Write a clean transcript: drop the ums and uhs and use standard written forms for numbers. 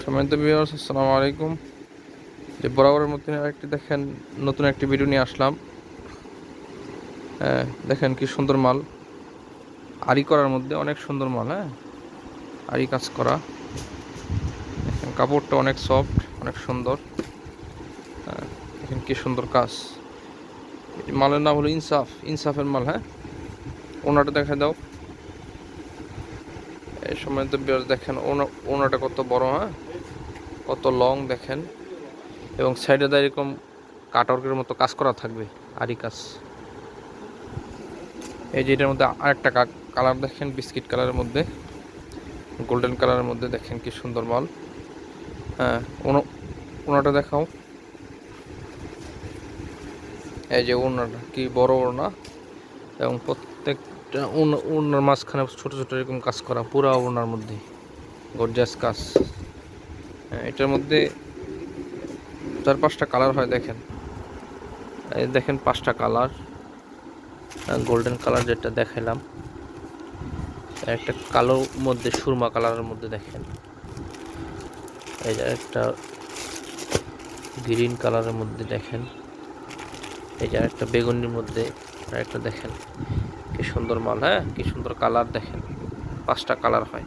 সম্মানিত ভিউয়ার্স, আসসালামু আলাইকুম। যে বরাবরের মধ্যে আরেকটি দেখেন নতুন একটি ভিডিও নিয়ে আসলাম। দেখেন কি সুন্দর মাল, আরি করার মধ্যে অনেক সুন্দর মাল। আরি কাজ করা, দেখেন কাপড়টা অনেক সফট, অনেক সুন্দর। দেখেন কি সুন্দর কাজ। মালের নাম হলো ইনসাফের মাল। ওনাটা দেখা দাও। এই সম্মানিত ভিউয়ার্স দেখেন ওনাটা কত বড়, কত লং দেখেন, এবং সাইডে এরকম কাটওয়ার্কের মতো কাজ করা থাকবে, আরি কাজ। এই যে এটার মধ্যে আরেকটা কালার দেখেন, বিস্কিট কালারের মধ্যে, গোল্ডেন কালারের মধ্যে, দেখেন কি সুন্দর মাল। ওনাটা দেখাও। এই যে ওনাটা কি বড় ওনা, এবং প্রত্যেকটা ওনার মাঝখানে ছোট ছোট এরকম কাজ করা, পুরা ওনার মধ্যে গর্জিয়াস কাজ। এটার মধ্যে 4-5টা কালার হয় দেখেন। এই দেখেন 5টা কালার। গোল্ডেন কালার যেটা দেখাইলাম, একটা কালো মধ্যে সুরমা কালারের মধ্যে দেখেন। এই যে একটা গ্রিন কালারের মধ্যে দেখেন। এই যে একটা বেগুনির মধ্যে একটা দেখেন, কি সুন্দর মাল। কি সুন্দর কালার দেখেন, 5টা কালার হয়।